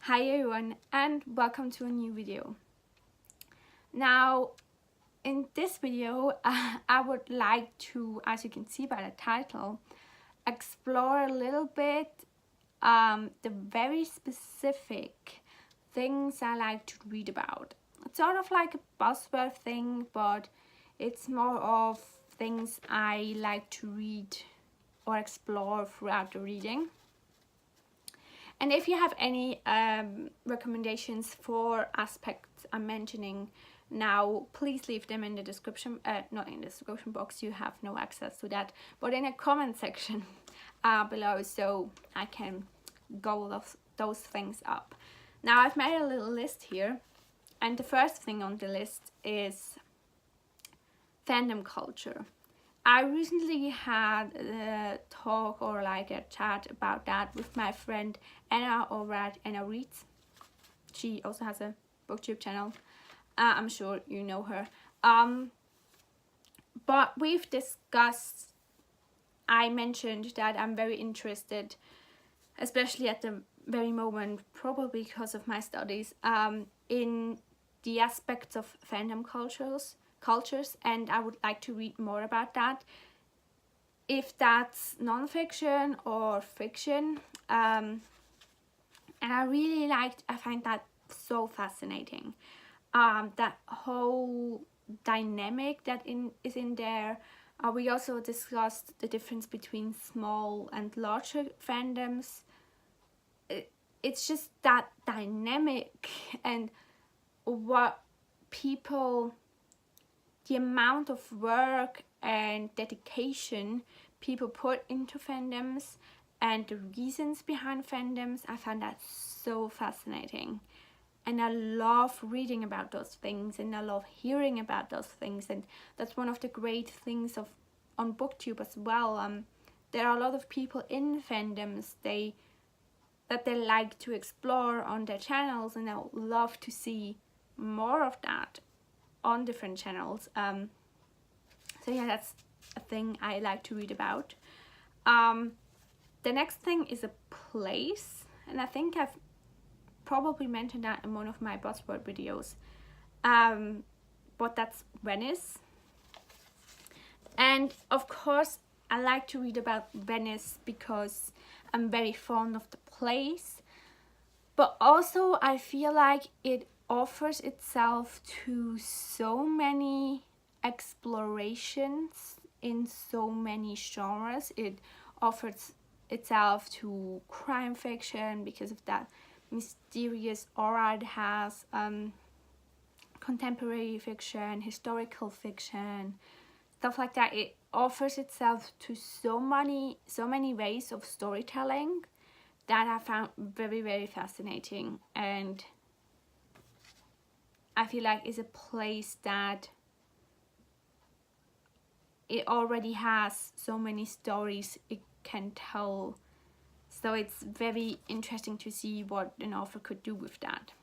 Hi everyone and welcome to a new video. Now in this video I would like to, as you can see by the title, explore a little bit the very specific things I like to read about. It's sort of like a buzzword thing, but it's more of things I like to read or explore throughout the reading. And if you have any recommendations for aspects I'm mentioning now, please leave them in the description, not in the description box, you have no access to that, but in a comment section below, so I can go those things up. Now I've made a little list here, and the first thing on the list is fandom culture. I recently had a talk or like a chat about that with my friend Anna over at Anna Reads. She also has a booktube channel. I'm sure you know her. But we've discussed, I mentioned that I'm very interested, especially at the very moment, probably because of my studies, in the aspects of fandom cultures, and I would like to read more about that, if that's non-fiction or fiction. And I find that so fascinating, that whole dynamic that is in there. We also discussed the difference between small and larger fandoms. It's just that dynamic, and what people, the amount of work and dedication people put into fandoms and the reasons behind fandoms. I find that so fascinating, and I love reading about those things, and I love hearing about those things, and that's one of the great things on booktube as well. There are a lot of people in fandoms that they like to explore on their channels, and I would love to see more of that on different channels. So yeah, that's a thing I like to read about. The next thing is a place, and I think I've probably mentioned that in one of my buzzword videos, but that's Venice. And of course I like to read about Venice because I'm very fond of the place, but also I feel like it offers itself to so many explorations in so many genres. It offers itself to crime fiction because of that mysterious aura it has, contemporary fiction, historical fiction, stuff like that. It offers itself to so many ways of storytelling that I found very, very fascinating, and I feel like it's a place that it already has so many stories it can tell. So it's very interesting to see what an author could do with that.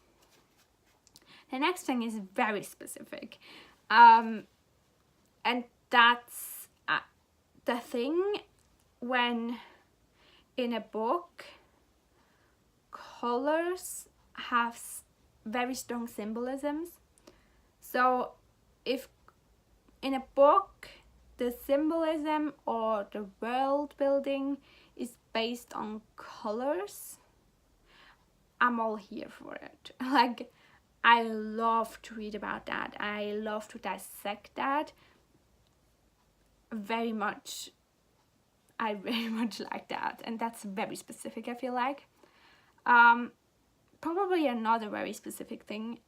The next thing is very specific, and that's the thing when in a book colors have very strong symbolisms. So if in a book the symbolism or the world building is based on colors, I'm all here for it. Like, I love to read about that. I love to dissect that very much. I very much like that, and that's very specific, I feel like. Probably another very specific thing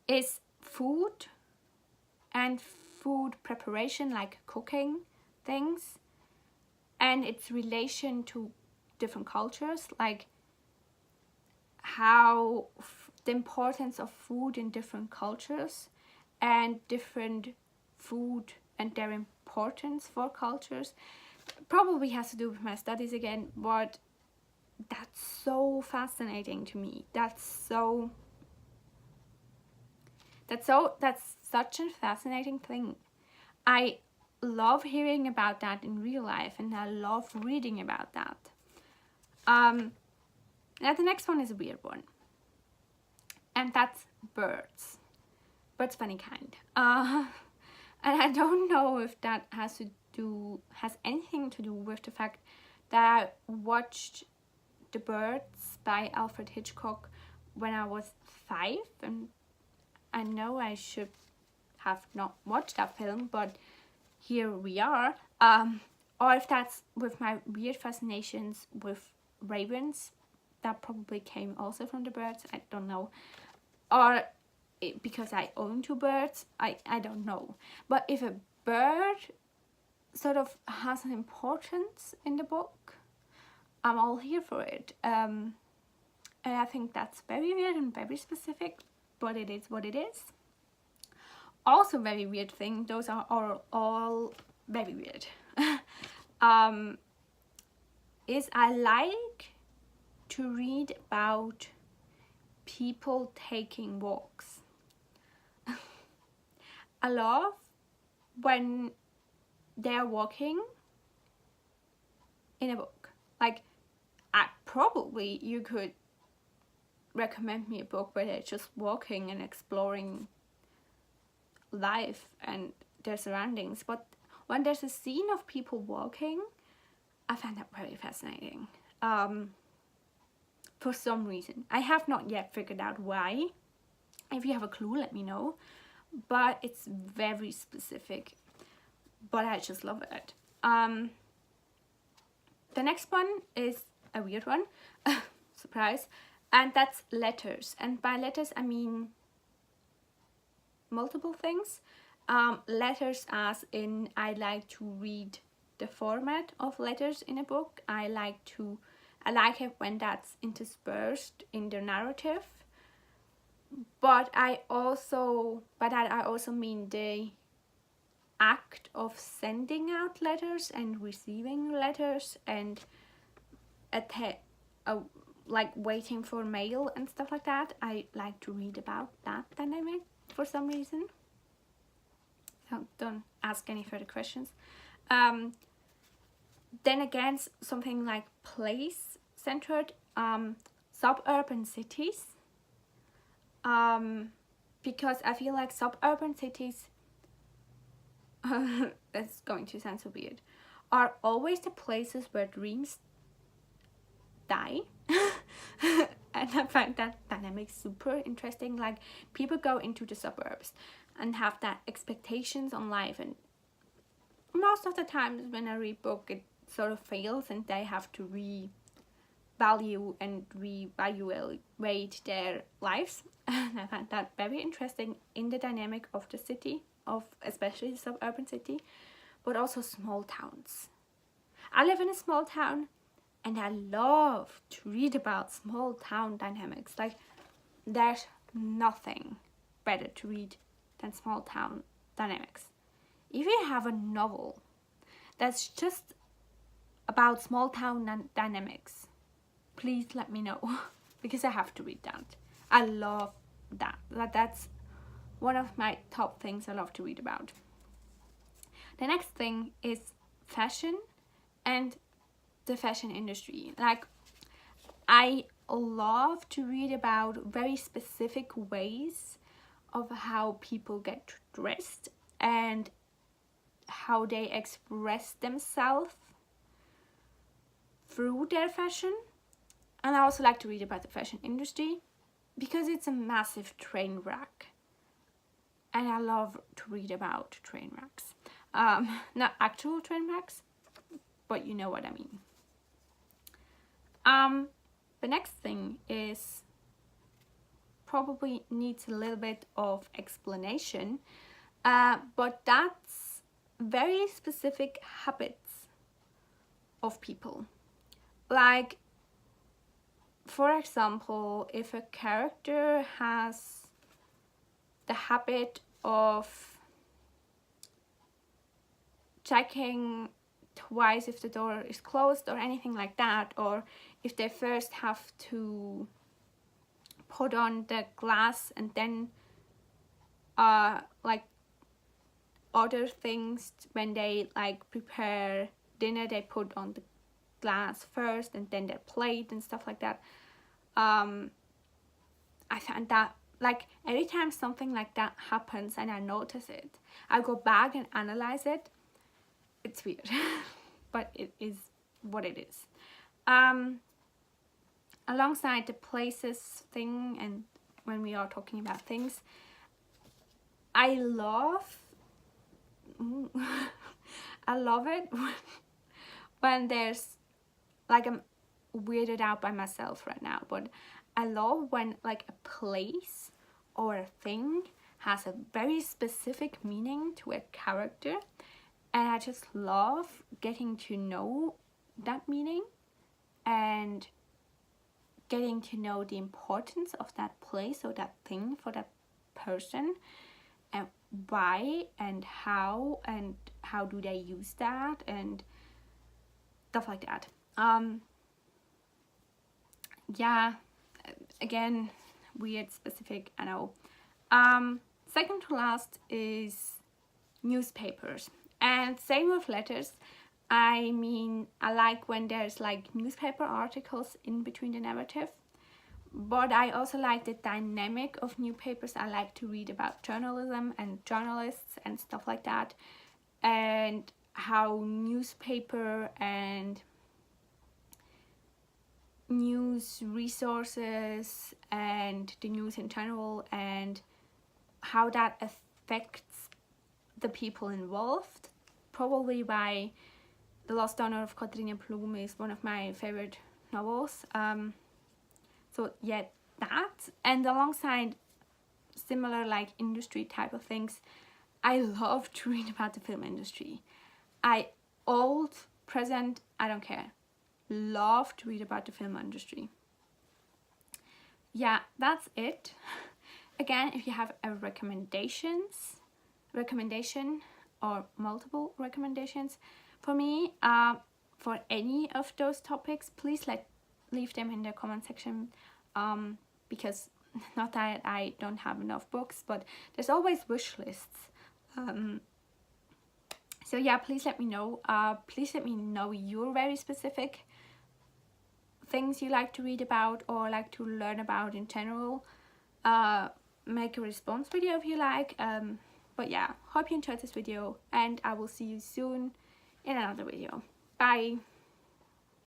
is food and food preparation, like cooking things, and its relation to different cultures, like how the importance of food in different cultures and different food and their importance for cultures. Probably has to do with my studies again, but that's so fascinating to me. That's such a fascinating thing. I love hearing about that in real life, and I love reading about that. Now the next one is a weird one, and that's birds. Birds of any kind. And I don't know if that has anything to do with the fact that I watched The Birds by Alfred Hitchcock when I was 5, and I know I should have not watched that film, but here we are. Or if that's with my weird fascinations with ravens, that probably came also from The Birds, I don't know. Or because I own 2 birds, I don't know. But if a bird sort of has an importance in the book, I'm all here for it. And I think that's very weird and very specific, but it is what it is. Also very weird thing, those are all very weird, is I like to read about people taking walks. I love when they're walking in a book. Like, probably you could recommend me a book where they're just walking and exploring life and their surroundings, but when there's a scene of people walking, I find that very fascinating. For some reason. I have not yet figured out why. If you have a clue, let me know. But it's very specific. But I just love it. The next one is a weird one. Surprise. And that's letters. And by letters, I mean multiple things. Letters as in I like to read the format of letters in a book. I like it when that's interspersed in the narrative. But I also mean the act of sending out letters and receiving letters and like waiting for mail and stuff like that. I like to read about that dynamic for some reason. So don't ask any further questions. Then again, something like place-centered, suburban cities. Because I feel like suburban cities, that's going to sound so weird, are always the places where dreams die. And I find that dynamic super interesting. Like, people go into the suburbs and have that expectations on life, and most of the times when I read book, it sort of fails and they have to revalue and reevaluate their lives. And I find that very interesting in the dynamic of the city, of especially the suburban city, but also small towns. I live in a small town and I love to read about small town dynamics. Like, there's nothing better to read than small town dynamics. If you have a novel that's just about small town dynamics, please let me know, because I have to read that. I love that. That's one of my top things I love to read about. The next thing is fashion and the fashion industry. Like, I love to read about very specific ways of how people get dressed and how they express themselves through their fashion. And I also like to read about the fashion industry because it's a massive train wreck. And I love to read about train wrecks. Not actual train wrecks, but you know what I mean. The next thing is probably needs a little bit of explanation, but that's very specific habits of people. Like, for example, if a character has the habit of checking twice if the door is closed or anything like that, or if they first have to put on the glass and then like other things when they like prepare dinner, they put on the glass first and then their plate and stuff like that. I find that like every time something like that happens and I notice it, I go back and analyze it. It's weird, but it is what it is. Alongside the places thing, and when we are talking about things, I love I love it when there's like, I'm weirded out by myself right now, but I love when like a place or a thing has a very specific meaning to a character, and I just love getting to know that meaning and getting to know the importance of that place or that thing for that person, and why and how do they use that and stuff like that. Yeah, again, weird, specific, I know. Second to last is newspapers, and same with letters. I mean, I like when there's like newspaper articles in between the narrative, but I also like the dynamic of newspapers. I like to read about journalism and journalists and stuff like that, and how newspaper and news resources and the news in general, and how that affects the people involved. Probably by The Lost Honor of Katrine Blum is one of my favorite novels. So yeah, that, and alongside similar like industry type of things, I love to read about the film industry. Old, present, I don't care. Love to read about the film industry. Yeah, that's it. Again, if you have a recommendation or multiple recommendations for me, for any of those topics, please leave them in the comment section, because not that I don't have enough books, but there's always wish lists. So yeah, please let me know. Please let me know your very specific things you like to read about or like to learn about in general. Make a response video if you like. But yeah, hope you enjoyed this video, and I will see you soon in another video. Bye.